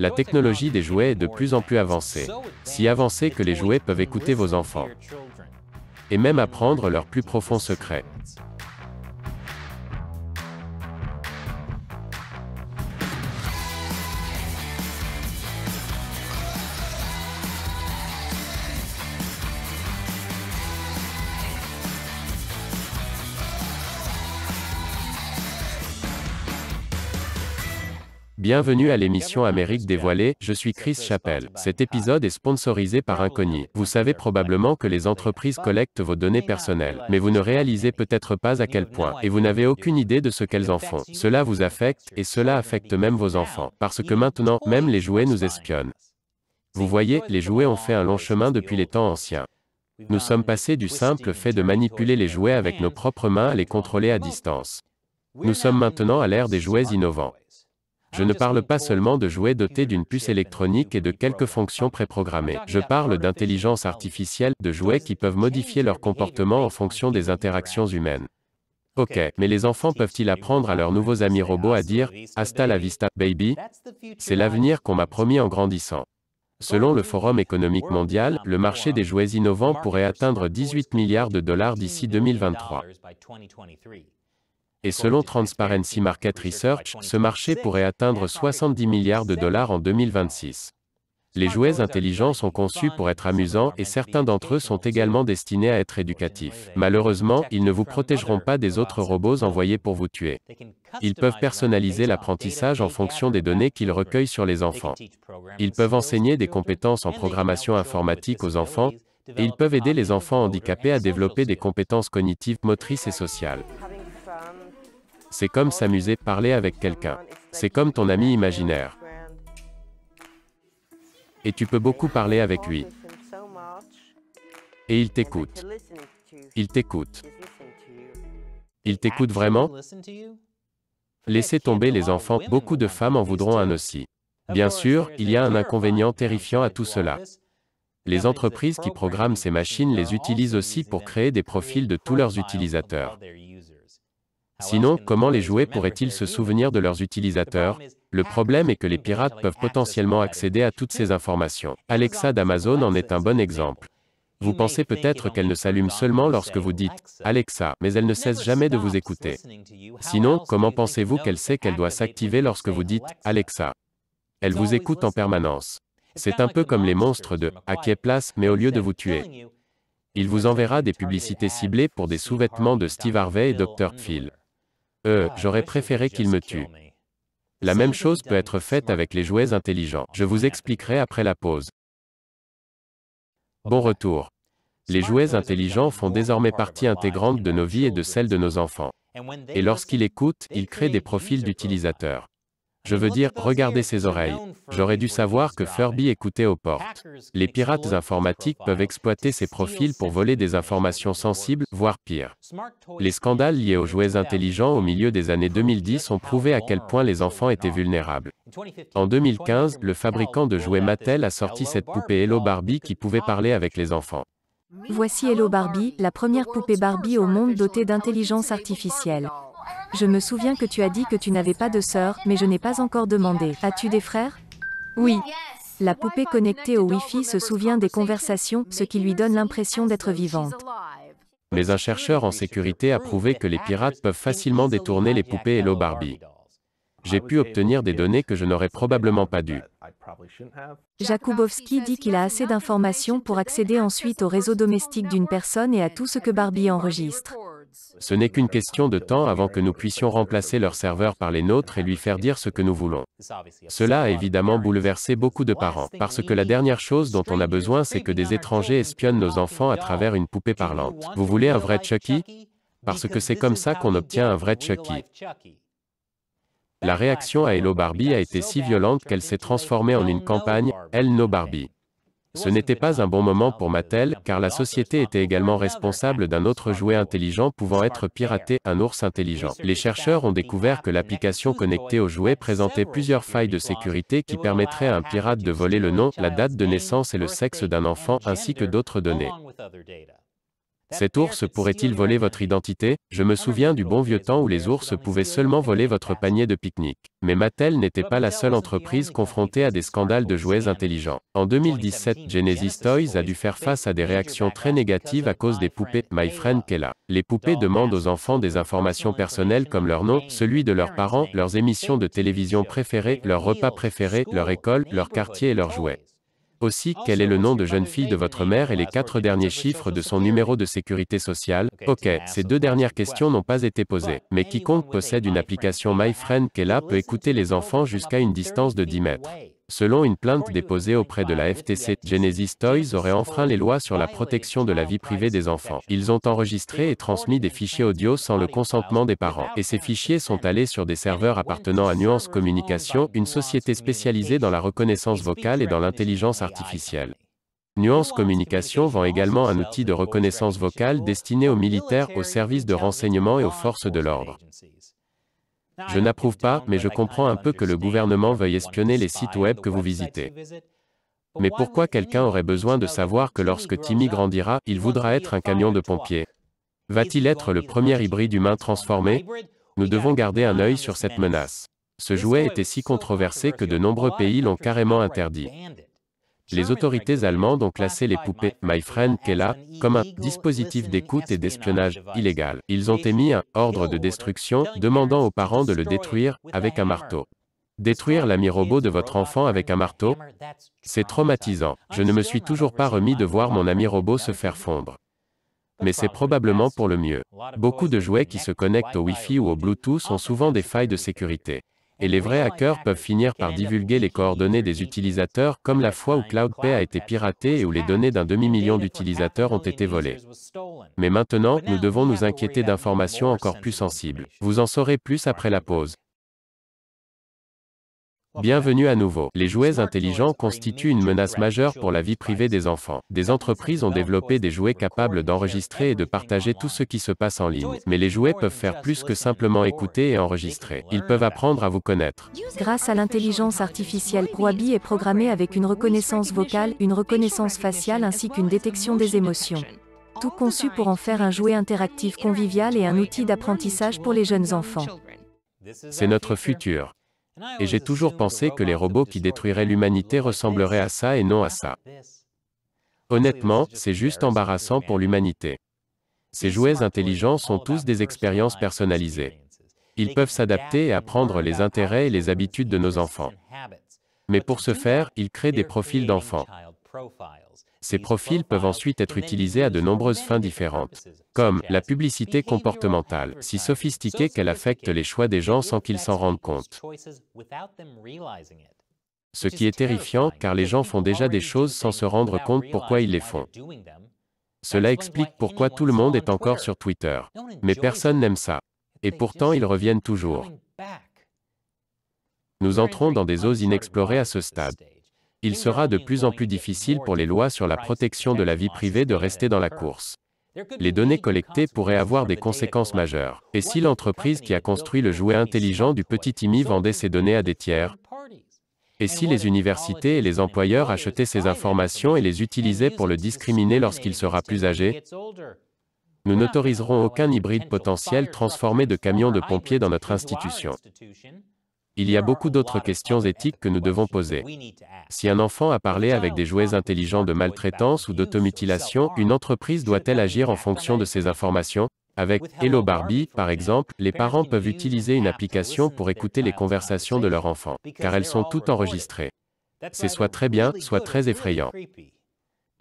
La technologie des jouets est de plus en plus avancée. Si avancée que les jouets peuvent écouter vos enfants. Et même apprendre leurs plus profonds secrets. Bienvenue à l'émission Amérique dévoilée, je suis Chris Chappell. Cet épisode est sponsorisé par Incogni. Vous savez probablement que les entreprises collectent vos données personnelles, mais vous ne réalisez peut-être pas à quel point, et vous n'avez aucune idée de ce qu'elles en font. Cela vous affecte, et cela affecte même vos enfants, parce que maintenant, même les jouets nous espionnent. Vous voyez, les jouets ont fait un long chemin depuis les temps anciens. Nous sommes passés du simple fait de manipuler les jouets avec nos propres mains à les contrôler à distance. Nous sommes maintenant à l'ère des jouets innovants. Je ne parle pas seulement de jouets dotés d'une puce électronique et de quelques fonctions préprogrammées. Je parle d'intelligence artificielle, de jouets qui peuvent modifier leur comportement en fonction des interactions humaines. Ok, mais les enfants peuvent-ils apprendre à leurs nouveaux amis robots à dire « Hasta la vista, baby » ? C'est l'avenir qu'on m'a promis en grandissant. Selon le Forum économique mondial, le marché des jouets innovants pourrait atteindre 18 milliards de dollars d'ici 2023. Et selon Transparency Market Research, ce marché pourrait atteindre 70 milliards de dollars en 2026. Les jouets intelligents sont conçus pour être amusants et certains d'entre eux sont également destinés à être éducatifs. Malheureusement, ils ne vous protégeront pas des autres robots envoyés pour vous tuer. Ils peuvent personnaliser l'apprentissage en fonction des données qu'ils recueillent sur les enfants. Ils peuvent enseigner des compétences en programmation informatique aux enfants, et ils peuvent aider les enfants handicapés à développer des compétences cognitives, motrices et sociales. C'est comme s'amuser, parler avec quelqu'un. C'est comme ton ami imaginaire. Et tu peux beaucoup parler avec lui. Et il t'écoute. Il t'écoute. Il t'écoute vraiment? Laissez tomber les enfants, beaucoup de femmes en voudront un aussi. Bien sûr, il y a un inconvénient terrifiant à tout cela. Les entreprises qui programment ces machines les utilisent aussi pour créer des profils de tous leurs utilisateurs. Sinon, comment les jouets pourraient-ils se souvenir de leurs utilisateurs? Le problème est que les pirates peuvent potentiellement accéder à toutes ces informations. Alexa d'Amazon en est un bon exemple. Vous pensez peut-être qu'elle ne s'allume seulement lorsque vous dites « Alexa », mais elle ne cesse jamais de vous écouter. Sinon, comment pensez-vous qu'elle sait qu'elle doit s'activer lorsque vous dites « Alexa ». Elle vous écoute en permanence. C'est un peu comme les monstres de « À qui est place », mais au lieu de vous tuer. Il vous enverra des publicités ciblées pour des sous-vêtements de Steve Harvey et Dr. Phil. J'aurais préféré qu'il me tue. La même chose peut être faite avec les jouets intelligents. Je vous expliquerai après la pause. Bon retour. Les jouets intelligents font désormais partie intégrante de nos vies et de celles de nos enfants. Et lorsqu'ils écoutent, ils créent des profils d'utilisateurs. Je veux dire, regardez ses oreilles. J'aurais dû savoir que Furby écoutait aux portes. Les pirates informatiques peuvent exploiter ces profils pour voler des informations sensibles, voire pire. Les scandales liés aux jouets intelligents au milieu des années 2010 ont prouvé à quel point les enfants étaient vulnérables. En 2015, le fabricant de jouets Mattel a sorti cette poupée Hello Barbie qui pouvait parler avec les enfants. Voici Hello Barbie, la première poupée Barbie au monde dotée d'intelligence artificielle. Je me souviens que tu as dit que tu n'avais pas de sœur, mais je n'ai pas encore demandé. As-tu des frères? Oui. La poupée connectée au Wi-Fi se souvient des conversations, ce qui lui donne l'impression d'être vivante. Mais un chercheur en sécurité a prouvé que les pirates peuvent facilement détourner les poupées Hello Barbie. J'ai pu obtenir des données que je n'aurais probablement pas dû. Jakubowski dit qu'il a assez d'informations pour accéder ensuite au réseau domestique d'une personne et à tout ce que Barbie enregistre. Ce n'est qu'une question de temps avant que nous puissions remplacer leur serveur par les nôtres et lui faire dire ce que nous voulons. Cela a évidemment bouleversé beaucoup de parents, parce que la dernière chose dont on a besoin c'est que des étrangers espionnent nos enfants à travers une poupée parlante. Vous voulez un vrai Chucky? Parce que c'est comme ça qu'on obtient un vrai Chucky. La réaction à Hello Barbie a été si violente qu'elle s'est transformée en une campagne « Hell No Barbie ». Ce n'était pas un bon moment pour Mattel, car la société était également responsable d'un autre jouet intelligent pouvant être piraté, un ours intelligent. Les chercheurs ont découvert que l'application connectée au jouet présentait plusieurs failles de sécurité qui permettraient à un pirate de voler le nom, la date de naissance et le sexe d'un enfant ainsi que d'autres données. Cet ours pourrait-il voler votre identité? Je me souviens du bon vieux temps où les ours pouvaient seulement voler votre panier de pique-nique. Mais Mattel n'était pas la seule entreprise confrontée à des scandales de jouets intelligents. En 2017, Genesis Toys a dû faire face à des réactions très négatives à cause des poupées My Friend Kayla. Les poupées demandent aux enfants des informations personnelles comme leur nom, celui de leurs parents, leurs émissions de télévision préférées, leurs repas préférés, leur école, leur quartier et leurs jouets. Aussi, quel est le nom de jeune fille de votre mère et les 4 derniers chiffres de son numéro de sécurité sociale? Ok, ces 2 dernières questions n'ont pas été posées, mais quiconque possède une application My Friend Kayla peut écouter les enfants jusqu'à une distance de 10 mètres. Selon une plainte déposée auprès de la FTC, Genesis Toys aurait enfreint les lois sur la protection de la vie privée des enfants. Ils ont enregistré et transmis des fichiers audio sans le consentement des parents. Et ces fichiers sont allés sur des serveurs appartenant à Nuance Communications, une société spécialisée dans la reconnaissance vocale et dans l'intelligence artificielle. Nuance Communications vend également un outil de reconnaissance vocale destiné aux militaires, aux services de renseignement et aux forces de l'ordre. Je n'approuve pas, mais je comprends un peu que le gouvernement veuille espionner les sites web que vous visitez. Mais pourquoi quelqu'un aurait besoin de savoir que lorsque Timmy grandira, il voudra être un camion de pompiers? Va-t-il être le premier hybride humain transformé? Nous devons garder un œil sur cette menace. Ce jouet était si controversé que de nombreux pays l'ont carrément interdit. Les autorités allemandes ont classé les poupées My Friend Kayla comme un dispositif d'écoute et d'espionnage illégal. Ils ont émis un ordre de destruction demandant aux parents de le détruire avec un marteau. Détruire l'ami robot de votre enfant avec un marteau? C'est traumatisant. Je ne me suis toujours pas remis de voir mon ami robot se faire fondre. Mais c'est probablement pour le mieux. Beaucoup de jouets qui se connectent au Wi-Fi ou au Bluetooth ont souvent des failles de sécurité. Et les vrais hackers peuvent finir par divulguer les coordonnées des utilisateurs, comme la fois où CloudPay a été piraté et où les données d'un demi-million d'utilisateurs ont été volées. Mais maintenant, nous devons nous inquiéter d'informations encore plus sensibles. Vous en saurez plus après la pause. Bienvenue à nouveau. Les jouets intelligents constituent une menace majeure pour la vie privée des enfants. Des entreprises ont développé des jouets capables d'enregistrer et de partager tout ce qui se passe en ligne. Mais les jouets peuvent faire plus que simplement écouter et enregistrer. Ils peuvent apprendre à vous connaître. Grâce à l'intelligence artificielle, Wabi est programmé avec une reconnaissance vocale, une reconnaissance faciale ainsi qu'une détection des émotions. Tout conçu pour en faire un jouet interactif convivial et un outil d'apprentissage pour les jeunes enfants. C'est notre futur. Et j'ai toujours pensé que les robots qui détruiraient l'humanité ressembleraient à ça et non à ça. Honnêtement, c'est juste embarrassant pour l'humanité. Ces jouets intelligents sont tous des expériences personnalisées. Ils peuvent s'adapter et apprendre les intérêts et les habitudes de nos enfants. Mais pour ce faire, ils créent des profils d'enfants. Ces profils peuvent ensuite être utilisés à de nombreuses fins différentes, comme la publicité comportementale, si sophistiquée qu'elle affecte les choix des gens sans qu'ils s'en rendent compte. Ce qui est terrifiant, car les gens font déjà des choses sans se rendre compte pourquoi ils les font. Cela explique pourquoi tout le monde est encore sur Twitter. Mais personne n'aime ça. Et pourtant ils reviennent toujours. Nous entrons dans des eaux inexplorées à ce stade. Il sera de plus en plus difficile pour les lois sur la protection de la vie privée de rester dans la course. Les données collectées pourraient avoir des conséquences majeures. Et si l'entreprise qui a construit le jouet intelligent du petit Timmy vendait ces données à des tiers? Et si les universités et les employeurs achetaient ces informations et les utilisaient pour le discriminer lorsqu'il sera plus âgé? Nous n'autoriserons aucun hybride potentiel transformé de camion de pompiers dans notre institution. Il y a beaucoup d'autres questions éthiques que nous devons poser. Si un enfant a parlé avec des jouets intelligents de maltraitance ou d'automutilation, une entreprise doit-elle agir en fonction de ces informations? Avec Hello Barbie, par exemple, les parents peuvent utiliser une application pour écouter les conversations de leur enfant, car elles sont toutes enregistrées. C'est soit très bien, soit très effrayant.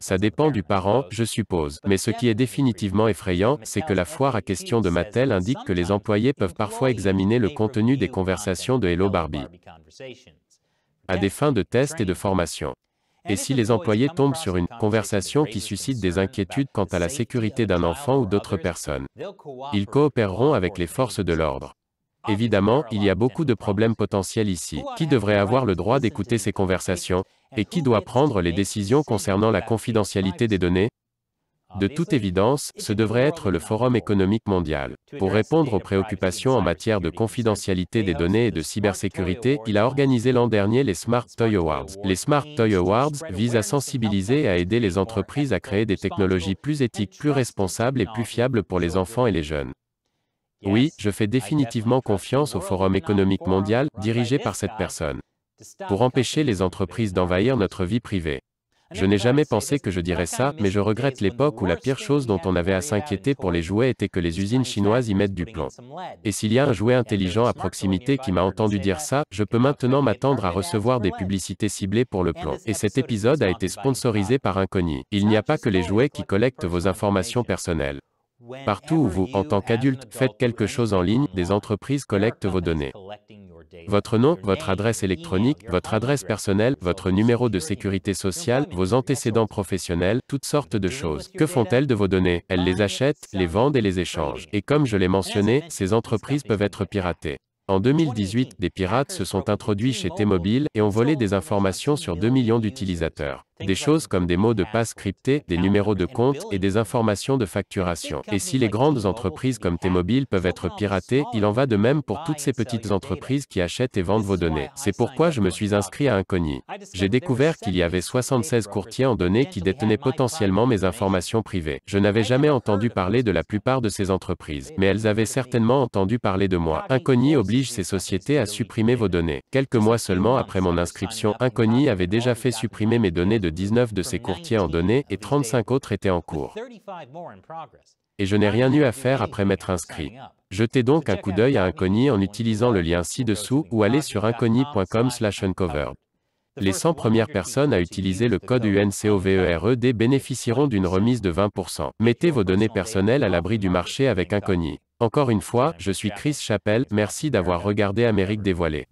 Ça dépend du parent, je suppose. Mais ce qui est définitivement effrayant, c'est que la foire à questions de Mattel indique que les employés peuvent parfois examiner le contenu des conversations de Hello Barbie à des fins de test et de formation. Et si les employés tombent sur une conversation qui suscite des inquiétudes quant à la sécurité d'un enfant ou d'autres personnes, ils coopéreront avec les forces de l'ordre. Évidemment, il y a beaucoup de problèmes potentiels ici. Qui devrait avoir le droit d'écouter ces conversations? Et qui doit prendre les décisions concernant la confidentialité des données? De toute évidence, ce devrait être le Forum économique mondial. Pour répondre aux préoccupations en matière de confidentialité des données et de cybersécurité, il a organisé l'an dernier les Smart Toy Awards. Les Smart Toy Awards visent à sensibiliser et à aider les entreprises à créer des technologies plus éthiques, plus responsables et plus fiables pour les enfants et les jeunes. Oui, je fais définitivement confiance au Forum économique mondial, dirigé par cette personne. Pour empêcher les entreprises d'envahir notre vie privée. Je n'ai jamais pensé que je dirais ça, mais je regrette l'époque où la pire chose dont on avait à s'inquiéter pour les jouets était que les usines chinoises y mettent du plomb. Et s'il y a un jouet intelligent à proximité qui m'a entendu dire ça, je peux maintenant m'attendre à recevoir des publicités ciblées pour le plomb. Et cet épisode a été sponsorisé par Incogni. Il n'y a pas que les jouets qui collectent vos informations personnelles. Partout où vous, en tant qu'adulte, faites quelque chose en ligne, des entreprises collectent vos données. Votre nom, votre adresse électronique, votre adresse personnelle, votre numéro de sécurité sociale, vos antécédents professionnels, toutes sortes de choses. Que font-elles de vos données? Elles les achètent, les vendent et les échangent. Et comme je l'ai mentionné, ces entreprises peuvent être piratées. En 2018, des pirates se sont introduits chez T-Mobile et ont volé des informations sur 2 millions d'utilisateurs. Des choses comme des mots de passe cryptés, des numéros de compte et des informations de facturation. Et si les grandes entreprises comme T-Mobile peuvent être piratées, il en va de même pour toutes ces petites entreprises qui achètent et vendent vos données. C'est pourquoi je me suis inscrit à Incogni. J'ai découvert qu'il y avait 76 courtiers en données qui détenaient potentiellement mes informations privées. Je n'avais jamais entendu parler de la plupart de ces entreprises, mais elles avaient certainement entendu parler de moi. Incogni oblige ces sociétés à supprimer vos données. Quelques mois seulement après mon inscription, Incogni avait déjà fait supprimer mes données de 19 de ses courtiers en données et 35 autres étaient en cours. Et je n'ai rien eu à faire après m'être inscrit. Jetez donc un coup d'œil à Incogni en utilisant le lien ci-dessous ou allez sur incogni.com/uncovered. Les 100 premières personnes à utiliser le code UNCOVERED bénéficieront d'une remise de 20%. Mettez vos données personnelles à l'abri du marché avec Incogni. Encore une fois, je suis Chris Chappell, merci d'avoir regardé Amérique dévoilée.